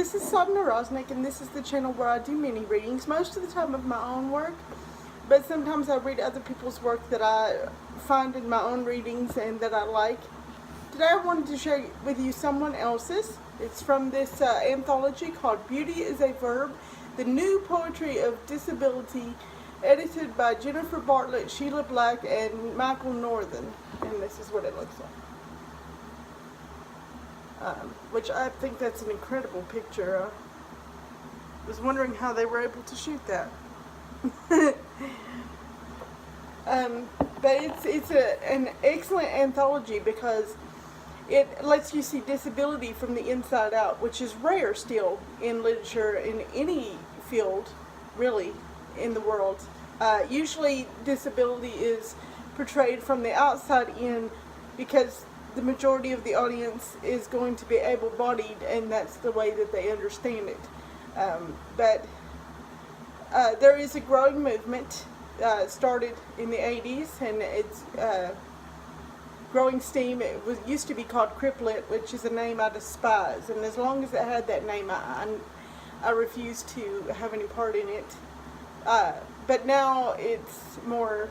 this is Sabne Raznik, and this is the channel where I do mini readings, most of the time of my own work, but sometimes I read other people's work that I find in my own readings and that I like. Today I wanted to share with you someone else's. It's from this anthology called Beauty is a Verb, the New Poetry of Disability, edited by Jennifer Bartlett, Sheila Black, and Michael Northern, and this is what it looks like. Which I think that's an incredible picture. I was wondering how they were able to shoot that. But it's an excellent anthology because it lets you see disability from the inside out, which is rare still in literature in any field, really, in the world. Usually disability is portrayed from the outside in because the majority of the audience is going to be able-bodied, and that's the way that they understand it. But there is a growing movement, started in the 80s, and it's growing steam. It used to be called Criplet, which is a name I despise, and as long as it had that name, I refuse to have any part in it. But now it's more,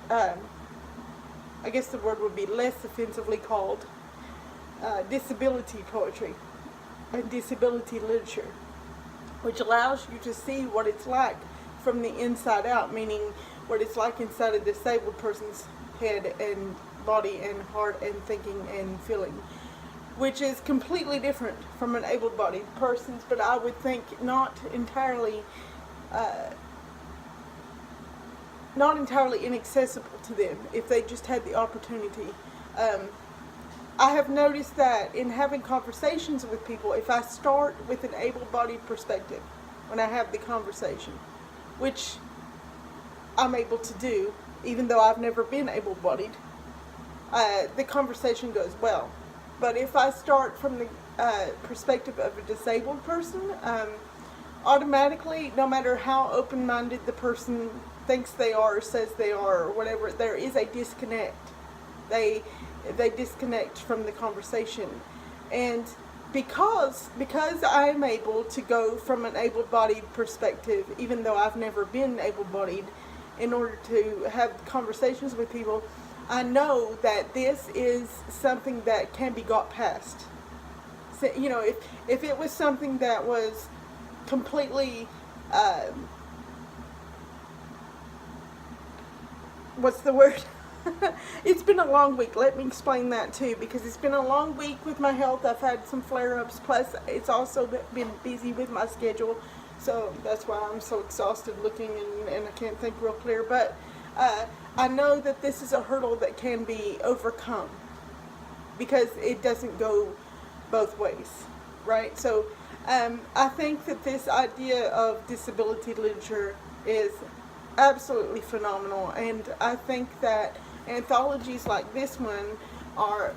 I guess the word would be less offensively called disability poetry and disability literature, which allows you to see what it's like from the inside out, meaning what it's like inside a disabled person's head and body and heart and thinking and feeling, which is completely different from an able-bodied person's, but I would think not entirely inaccessible to them if they just had the opportunity. I have noticed that in having conversations with people, if I start with an able-bodied perspective when I have the conversation, which I'm able to do even though I've never been able-bodied, the conversation goes well. But if I start from the perspective of a disabled person, automatically, no matter how open-minded the person thinks they are or says they are or whatever, there is a disconnect. They disconnect from the conversation. And because I'm able to go from an able-bodied perspective, even though I've never been able-bodied, in order to have conversations with people, I know that this is something that can be got past. So, you know, if it was something that was completely what's the word? It's been a long week. Let me explain that too, because it's been a long week with my health. I've had some flare-ups, plus it's also been busy with my schedule, so that's why I'm so exhausted looking and I can't think real clear. But I know that this is a hurdle that can be overcome because it doesn't go both ways, right? So I think that this idea of disability literature is absolutely phenomenal, and I think that anthologies like this one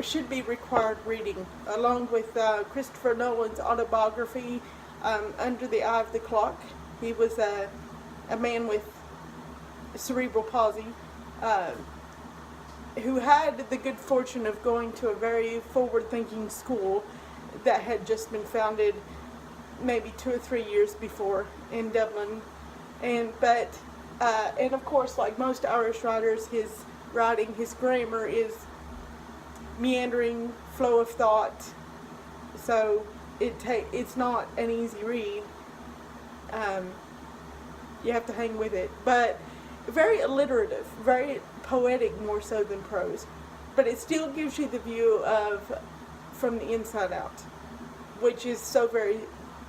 should be required reading, along with Christopher Nolan's autobiography, Under the Eye of the Clock. He was a man with cerebral palsy who had the good fortune of going to a very forward-thinking school that had just been founded maybe 2 or 3 years before in Dublin, and of course, like most Irish writers, his writing, his grammar is meandering, flow of thought, so it's not an easy read. You have to hang with it, but very alliterative, very poetic, more so than prose, but it still gives you the view of from the inside out, which is so very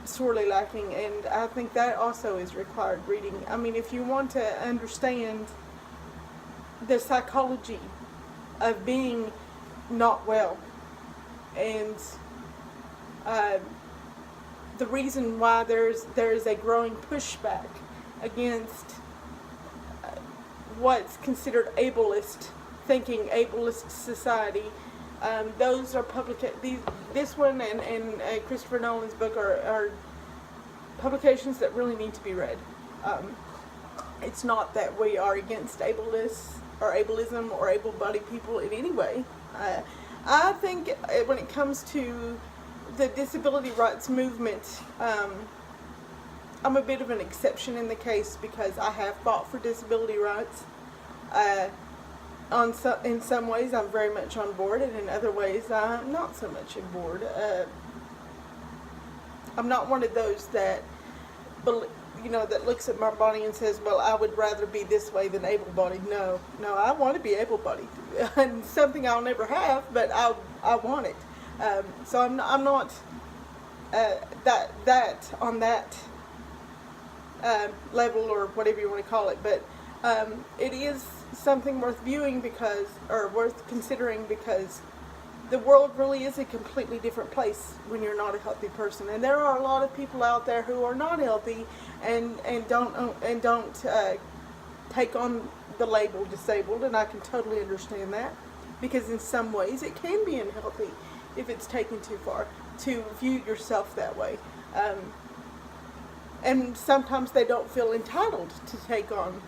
sorely lacking, and I think that also is required reading. I mean, if you want to understand the psychology of being not well, and the reason why there is a growing pushback against what's considered ableist thinking, ableist society. Those are this one and Christopher Nolan's book are publications that really need to be read. It's not that we are against ableists or ableism or able-bodied people in any way. I think when it comes to the disability rights movement, I'm a bit of an exception in the case because I have fought for disability rights. In some ways I'm very much on board, and in other ways I'm not so much on board. I'm not one of those that, that looks at my body and says, well, I would rather be this way than able-bodied. No, I want to be able-bodied. And something I'll never have, but I want it. So I'm not that on that level, or whatever you want to call it, but it is something worth viewing worth considering, because the world really is a completely different place when you're not a healthy person, and there are a lot of people out there who are not healthy and don't take on the label disabled, and I can totally understand that, because in some ways it can be unhealthy if it's taken too far to view yourself that way. And sometimes they don't feel entitled to take on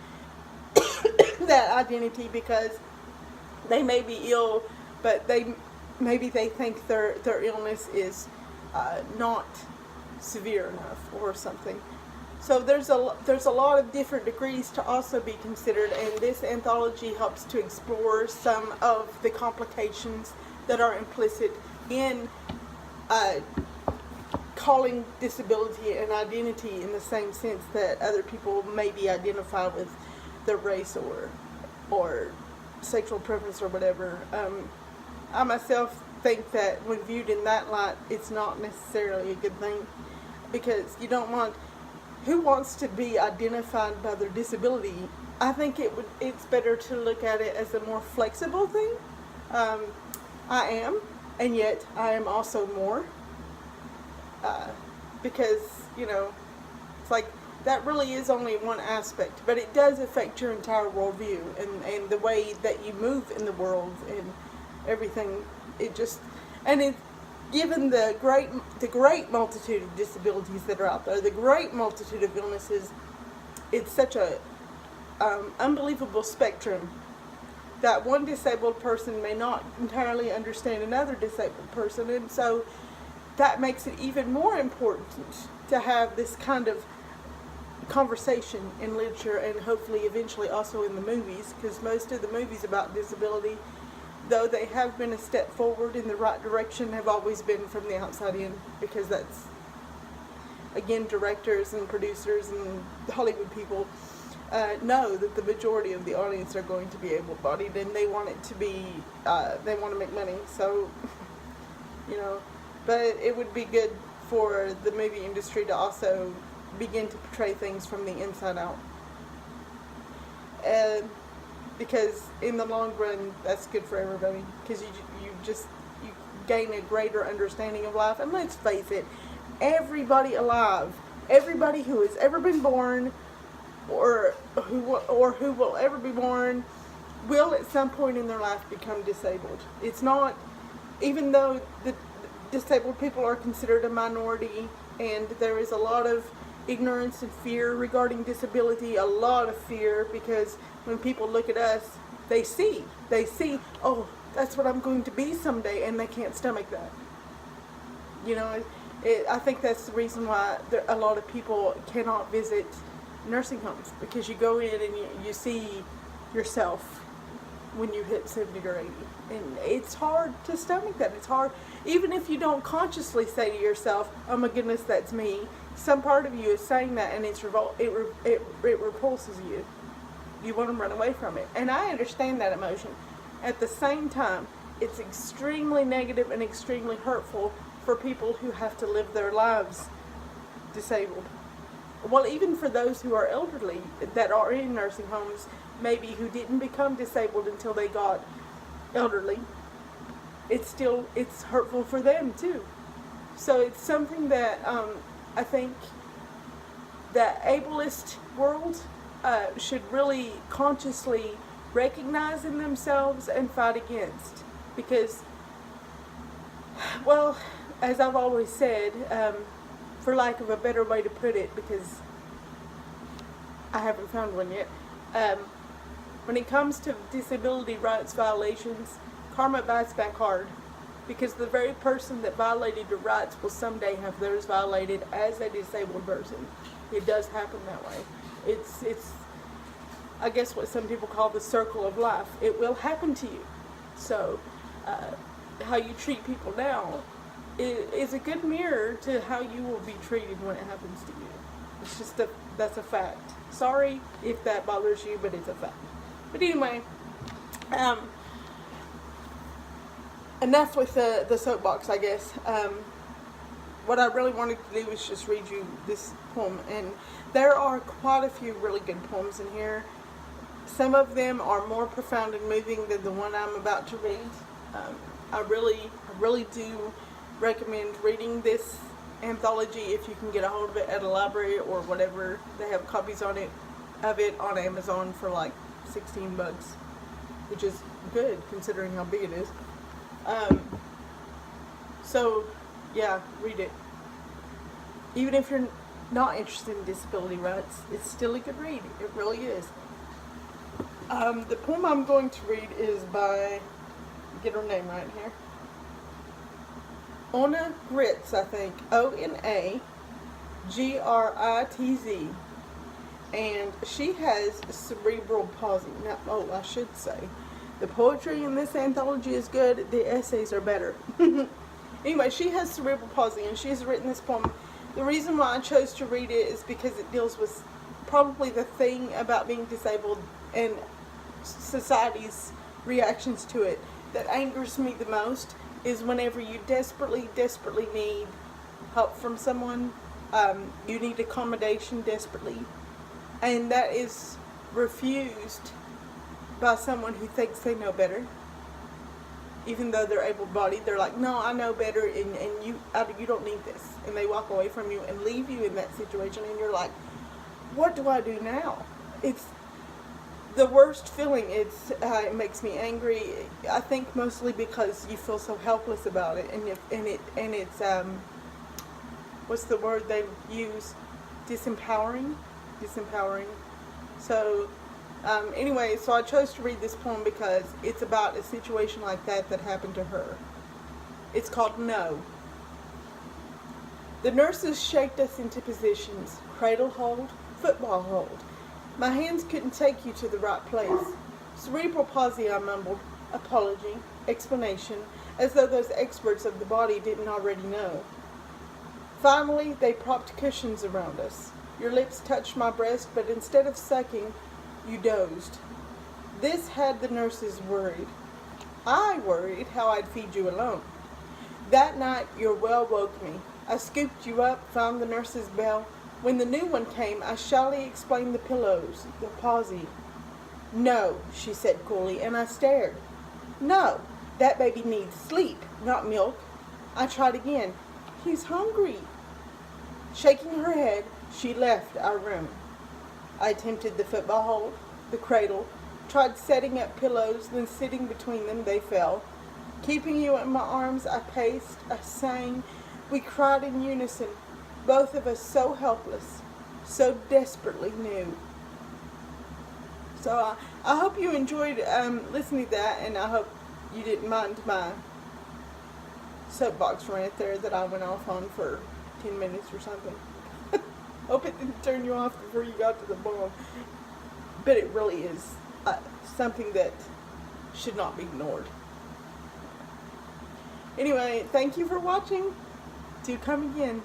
that identity because they may be ill, but maybe they think their illness is not severe enough or something. So there's a lot of different degrees to also be considered, and this anthology helps to explore some of the complications that are implicit in calling disability an identity in the same sense that other people maybe identify with their race or sexual preference or whatever. I myself think that when viewed in that light, it's not necessarily a good thing, because you don't want, who wants to be identified by their disability? I think it's better to look at it as a more flexible thing. I am, and yet I am also more, because it's like that really is only one aspect, but it does affect your entire worldview and the way that you move in the world and everything. Given the great multitude of disabilities that are out there, the great multitude of illnesses, it's such a unbelievable spectrum that one disabled person may not entirely understand another disabled person, and so that makes it even more important to have this kind of conversation in literature, and hopefully eventually also in the movies, because most of the movies about disability, though they have been a step forward in the right direction, have always been from the outside in, because that's, again, directors and producers and Hollywood people know that the majority of the audience are going to be able-bodied, and they want it to be, they want to make money, so, but it would be good for the movie industry to also begin to portray things from the inside out. Because in the long run, that's good for everybody, because you gain a greater understanding of life. And let's face it, everybody alive, everybody who has ever been born or who will ever be born will at some point in their life become disabled. It's not, even though the disabled people are considered a minority, and there is a lot of ignorance and fear regarding disability, a lot of fear, because when people look at us, they see, oh, that's what I'm going to be someday, and they can't stomach that. I think that's the reason why a lot of people cannot visit nursing homes, because you go in and you see yourself when you hit 70 or 80, and it's hard to stomach that. It's hard, even if you don't consciously say to yourself, oh my goodness, that's me. Some part of you is saying that, and it repulses you. You want to run away from it, and I understand that emotion. At the same time, it's extremely negative and extremely hurtful for people who have to live their lives disabled. Well, even for those who are elderly that are in nursing homes, maybe who didn't become disabled until they got elderly, it's hurtful for them too. So it's something that I think the ableist world should really consciously recognize in themselves and fight against, because, well, as I've always said, for lack of a better way to put it, because I haven't found one yet, when it comes to disability rights violations, karma bites back hard. because the very person that violated your rights will someday have theirs violated as a disabled person. It does happen that way. It's I guess what some people call the circle of life. It will happen to you. So how you treat people now is a good mirror to how you will be treated when it happens to you. It's just that's a fact. Sorry if that bothers you, but it's a fact. But anyway, enough with the soapbox, I guess. What I really wanted to do is just read you this poem, and there are quite a few really good poems in here. Some of them are more profound and moving than the one I'm about to read. I really do recommend reading this anthology if you can get a hold of it at a library or whatever. They have copies of it on Amazon for like $16, which is good considering how big it is. So yeah, read it. Even if you're not interested in disability rights, it's still a good read. It really is. The poem I'm going to read is by, get her name right here, Ona Gritz, I think, ONAGRITZ, and she has cerebral palsy. Now, I should say, the poetry in this anthology is good, the essays are better. Anyway, she has cerebral palsy, and she has written this poem. The reason why I chose to read it is because it deals with probably the thing about being disabled and society's reactions to it that angers me the most is whenever you desperately need help from someone, you need accommodation desperately, and that is refused by someone who thinks they know better. Even though they're able-bodied, they're like, no, I know better, and you don't need this. And they walk away from you and leave you in that situation, and you're like, what do I do now? It's the worst feeling. It makes me angry. I think mostly because you feel so helpless about it, and it's what's the word they use? Disempowering. So anyway, so I chose to read this poem because it's about a situation like that happened to her. It's called No. The nurses shaped us into positions: cradle hold, football hold. My hands couldn't take you to the right place. Cerebral palsy, I mumbled. Apology, explanation, as though those experts of the body didn't already know. Finally, they propped cushions around us. Your lips touched my breast, but instead of sucking, you dozed. This had the nurses worried. I worried how I'd feed you alone. That night, your well woke me. I scooped you up, found the nurse's bell. When the new one came, I shyly explained the pillows, the palsy. No, she said coolly, and I stared. No, that baby needs sleep, not milk. I tried again. He's hungry. Shaking her head, she left our room. I attempted the football hold, the cradle, tried setting up pillows, then sitting between them, they fell. Keeping you in my arms, I paced, I sang. We cried in unison, both of us so helpless, so desperately new. So I hope you enjoyed listening to that, and I hope you didn't mind my soapbox rant there that I went off on for 10 minutes or something. Hope it didn't turn you off before you got to the poem. But it really is something that should not be ignored. Anyway, thank you for watching. Do come again.